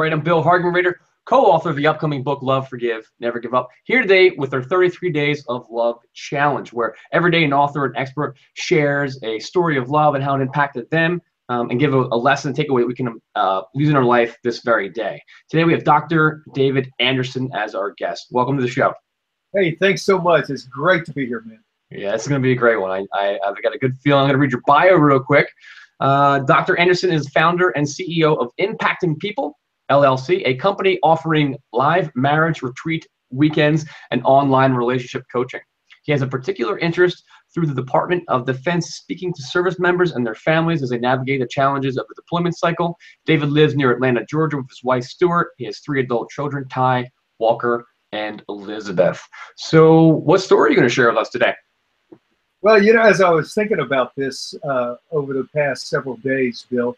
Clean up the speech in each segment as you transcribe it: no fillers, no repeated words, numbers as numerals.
right. I'm Bill Hargenrader, co-author of the upcoming book, Love, Forgive, Never Give Up. Here today with our 33 Days of Love Challenge, where every day an author and expert shares a story of love and how it impacted them, and give a lesson, takeaway that we can use in our life this very day. Today we have Dr. David Anderson as our guest. Welcome to the show. Hey, thanks so much. It's great to be here, man. Yeah, this is going to be a great one. I've got a good feeling. I'm going to read your bio real quick. Dr. Anderson is founder and CEO of Impacting People, LLC, a company offering live marriage retreat weekends and online relationship coaching. He has a particular interest through the Department of Defense, speaking to service members and their families as they navigate the challenges of the deployment cycle. David lives near Atlanta, Georgia with his wife, Stuart. He has 3 adult children, Ty, Walker, and Elizabeth. So what story are you going to share with us today? Well, as I was thinking about this over the past several days, Bill,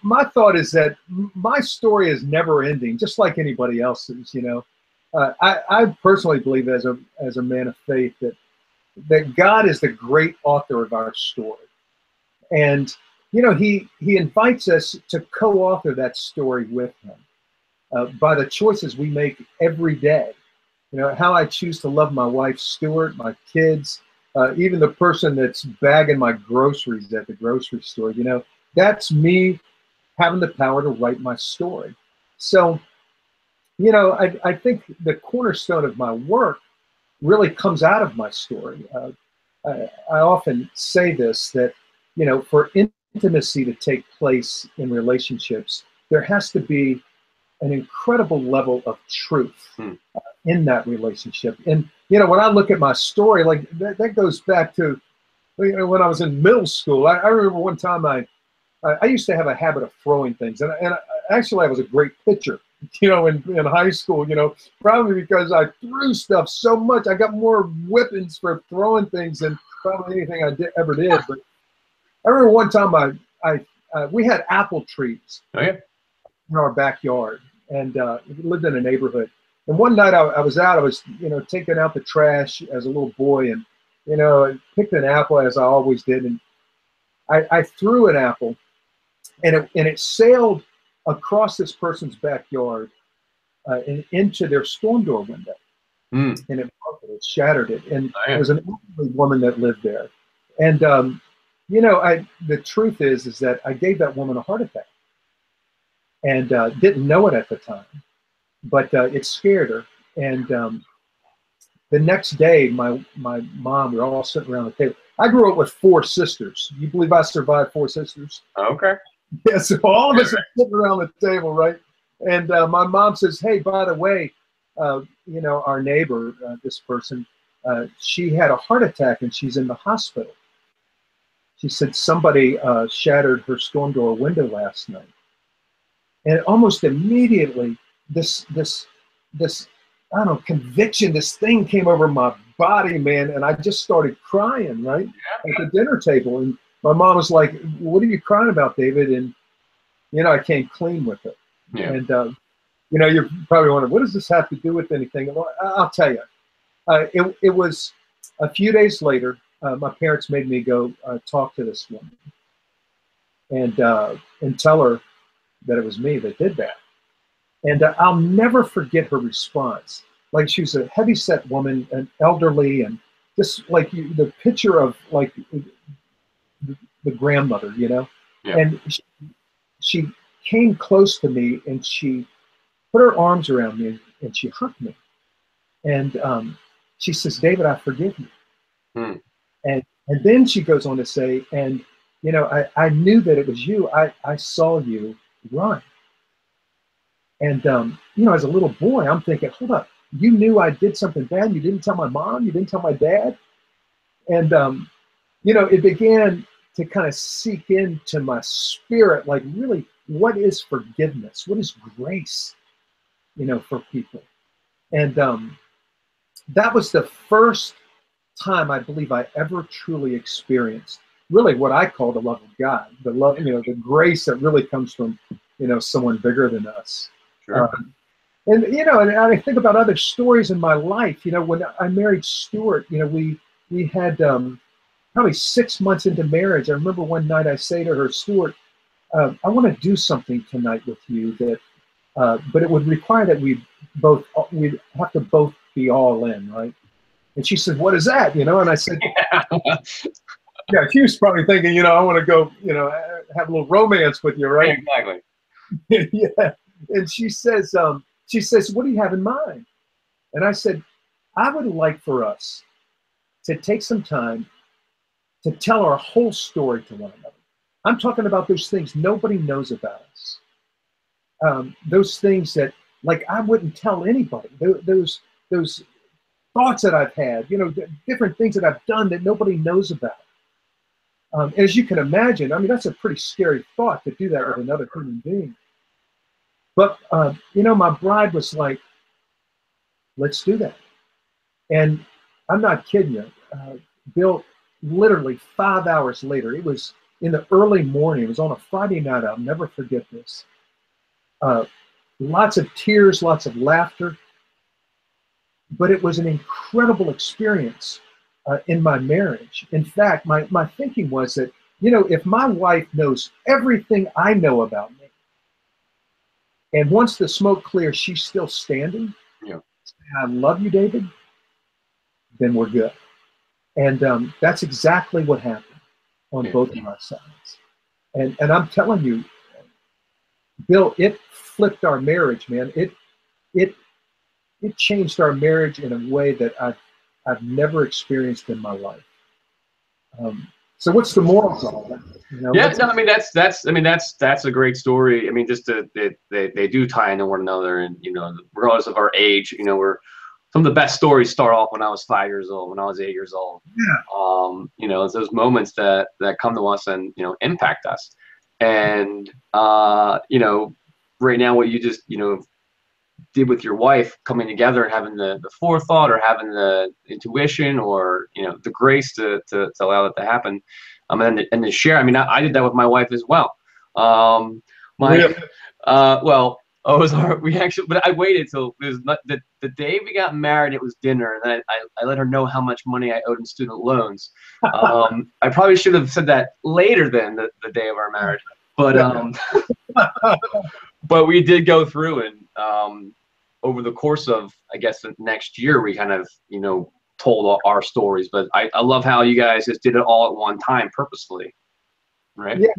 my thought is that my story is never ending, just like anybody else's. I personally believe as a man of faith that God is the great author of our story. And, he invites us to co-author that story with him by the choices we make every day. How I choose to love my wife, Stuart, my kids, even the person that's bagging my groceries at the grocery store, that's me having the power to write my story. So, I think the cornerstone of my work really comes out of my story. I often say this, that, for intimacy to take place in relationships, there has to be an incredible level of truth in that relationship. And, when I look at my story, like that goes back to, when I was in middle school. I remember one time I used to have a habit of throwing things. And actually I was a great pitcher, in high school, probably because I threw stuff so much. I got more whippings for throwing things than probably anything I ever did. But I remember one time we had apple trees in our backyard, and we lived in a neighborhood. And one night I was taking out the trash as a little boy, and, I picked an apple as I always did. And I threw an apple, and it sailed across this person's backyard and into their storm door window. And it shattered it. And there was an elderly woman that lived there. And, the truth is that I gave that woman a heart attack, and didn't know it at the time. But it scared her. And the next day, my mom, we were all sitting around the table. I grew up with 4 sisters. You believe I survived 4 sisters? Okay. Yeah, so all of us are sitting around the table, right? And my mom says, hey, by the way, our neighbor, this person, she had a heart attack and she's in the hospital. She said somebody shattered her storm door window last night. And almost immediately, this I don't know, conviction, this thing came over my body, man, and I just started crying, right, at the dinner table. And my mom was like, what are you crying about, David? And, I came clean with it. Yeah. And, you're probably wondering, what does this have to do with anything? Well, I'll tell you. It was a few days later, my parents made me go talk to this woman and tell her that it was me that did that. And I'll never forget her response. Like, she was a heavy-set woman, and elderly, and just like the picture of like the grandmother, Yeah. And she came close to me, and she put her arms around me, and she hugged me. And she says, David, I forgive you. And then she goes on to say, and I knew that it was you. I saw you run. And, as a little boy, I'm thinking, hold up, you knew I did something bad. You didn't tell my mom. You didn't tell my dad. And, it began to kind of seep into my spirit, like, really, what is forgiveness? What is grace, for people? And that was the first time I believe I ever truly experienced really what I call the love of God, the love, the grace that really comes from, someone bigger than us. Sure. And I think about other stories in my life. When I married Stuart, we had probably 6 months into marriage. I remember one night I say to her, Stuart, I want to do something tonight with you that but it would require that we'd have to both be all in, right? And she said, "What is that?" And I said, "Yeah." She was probably thinking, I want to go, have a little romance with you, right? Exactly. Yeah. And she says, "What do you have in mind?" And I said, "I would like for us to take some time to tell our whole story to one another. I'm talking about those things nobody knows about us. Those things that, like, I wouldn't tell anybody. Those thoughts that I've had, different things that I've done that nobody knows about. As you can imagine, I mean, that's a pretty scary thought to do that with another human being. But, my bride was like, let's do that. And I'm not kidding you. Bill, literally 5 hours later, it was in the early morning. It was on a Friday night. I'll never forget this. Lots of tears, lots of laughter. But it was an incredible experience in my marriage. In fact, my thinking was that, if my wife knows everything I know about me, and once the smoke clears, she's still standing, Yeah. I love you, David, then we're good. And that's exactly what happened on both of our sides. And I'm telling you, Bill, it flipped our marriage, man. It changed our marriage in a way that I've never experienced in my life. So what's the morals of all that? Yeah, no, I mean that's a great story. I mean, just they do tie into one another, and regardless of our age, we're some of the best stories start off when I was 5 years old, when I was 8 years old. Yeah. It's those moments that come to us and impact us. And right now, what you just did with your wife, coming together and having the forethought, or having the intuition, or the grace to allow that to happen, and to share. I mean, I did that with my wife as well. Really? Well, it was hard. We actually, but I waited till it was not, the day we got married. It was dinner, and then I let her know how much money I owed in student loans. I probably should have said that later than the day of our marriage, but but we did go through, and over the course of, I guess, the next year, we kind of told our stories. But I love how you guys just did it all at one time, purposefully, right? Yeah,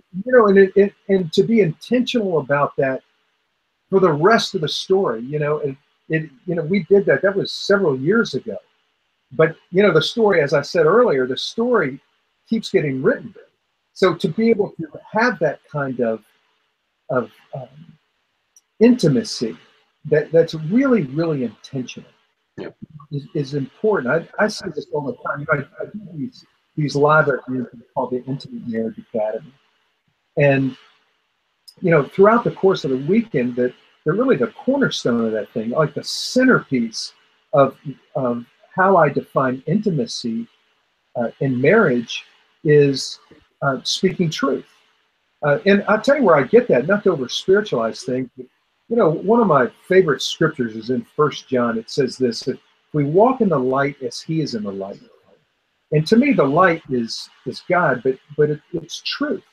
and to be intentional about that for the rest of the story, we did that. That was several years ago. But the story, as I said earlier, the story keeps getting written. So to be able to have that kind of intimacy that's really, really intentional, Yeah. is important. I say this all the time. I do these live events called the Intimate Marriage Academy, and throughout the course of the weekend, that they're really the cornerstone of that thing, like the centerpiece of how I define intimacy in marriage is speaking truth. And I'll tell you where I get that, not to over spiritualize things, but one of my favorite scriptures is in 1 John. It says this: that we walk in the light as He is in the light. And to me, the light is God, but it's truth.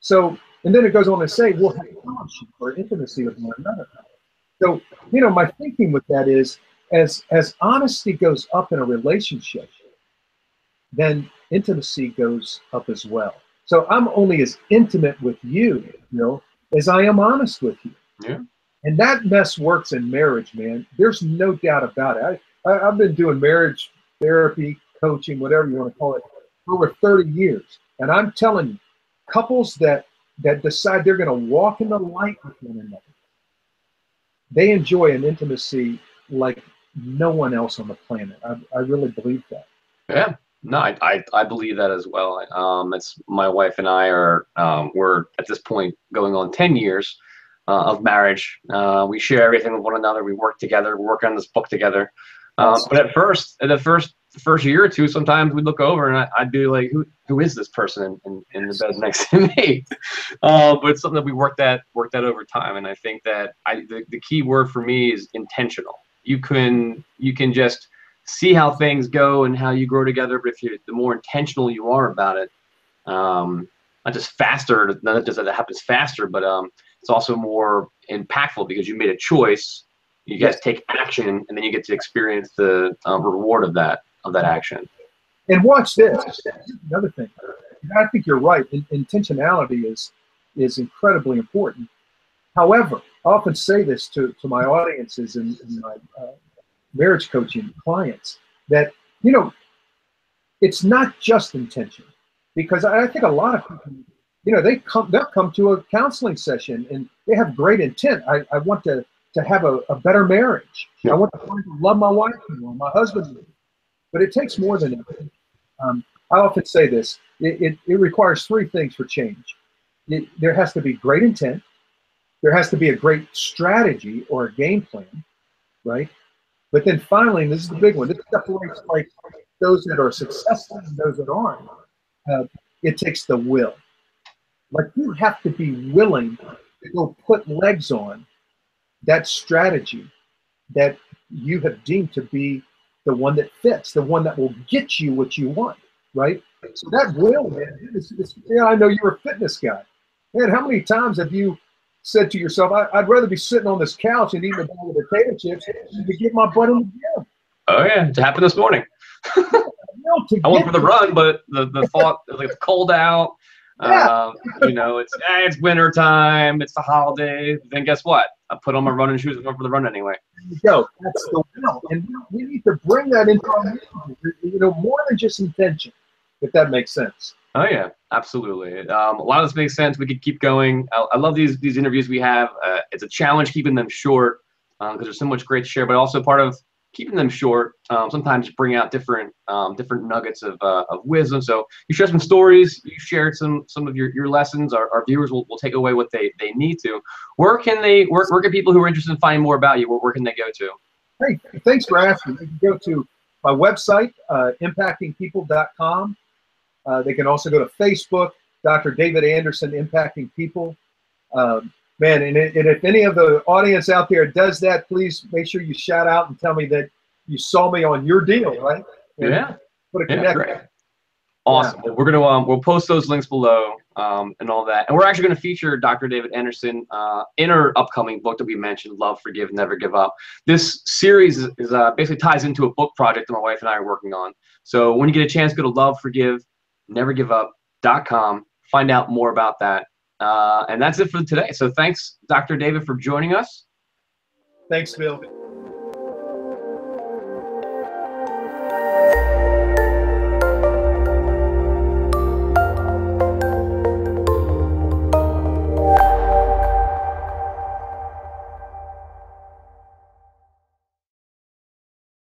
So, and then it goes on to say, we'll have fellowship or intimacy with one another. So, my thinking with that is, as honesty goes up in a relationship, then intimacy goes up as well. So I'm only as intimate with you, as I am honest with you. Yeah. And that mess works in marriage, man. There's no doubt about it. I've been doing marriage therapy, coaching, whatever you want to call it, for over 30 years. And I'm telling you, couples that decide they're going to walk in the light with one another, they enjoy an intimacy like no one else on the planet. I really believe that. Yeah. No, I believe that as well. It's my wife and I are we're at this point going on 10 years of marriage. We share everything with one another. We work together. We work on this book together. But at the first year or two, sometimes we'd look over and I'd be like, who is this person in the bed next to me? But it's something that we worked at over time. And I think that the key word for me is intentional. You can just see how things go and how you grow together, but the more intentional you are about it, not just that it happens faster, but it's also more impactful because you made a choice. You get to take action, and then you get to experience the reward of that action. And watch this. Another thing. I think you're right. Intentionality is incredibly important. However, I often say this to my audiences and my marriage coaching clients that, you know, it's not just intention, because I think a lot of people, you know, they'll come to a counseling session and they have great intent. I want to have a better marriage. I want to love my wife more, my husband more. But it takes more than that. I often say this, it requires three things for change. There has to be great intent. There has to be a great strategy or a game plan, right? But then finally, and this is the big one, this separates like those that are successful and those that aren't. It takes the will. Like, you have to be willing to go put legs on that strategy that you have deemed to be the one that fits, the one that will get you what you want, right? So that will, man, yeah, I know you're a fitness guy. Man, how many times have you said to yourself, I'd rather be sitting on this couch and eating a bag of potato chips than to get my butt in the gym? Oh yeah, it happened this morning. I went for the run, but the thought, like, it's cold out. Yeah. You know, it's winter time, it's the holidays. Then guess what? I put on my running shoes and went for the run anyway. There you go. That's the will. And we need to bring that into our lives, you know, more than just intention, if that makes sense. Oh yeah, absolutely. A lot of this makes sense. We could keep going. I love these interviews we have. It's a challenge keeping them short because there's so much great to share, but also part of keeping them short sometimes bring out different nuggets of wisdom. So you share some stories, you shared some of your lessons. Our viewers will take away what they need to. Where can people who are interested in finding more about you, where can they go to? Hey, thanks for asking. They can go to my website, impactingpeople.com. They can also go to Facebook, Dr. David Anderson, Impacting People. Man, and if any of the audience out there does that, please make sure you shout out and tell me that you saw me on your deal, right? And yeah. Put a connection. Great. Awesome. Yeah. Well, we're gonna we'll post those links below and all that, and we're actually gonna feature Dr. David Anderson in our upcoming book that we mentioned, Love, Forgive, Never Give Up. This series is basically ties into a book project that my wife and I are working on. So when you get a chance, go to loveforgivenevergiveup.com. Find out more about that. And that's it for today. So thanks, Dr. David, for joining us. Thanks, Bill.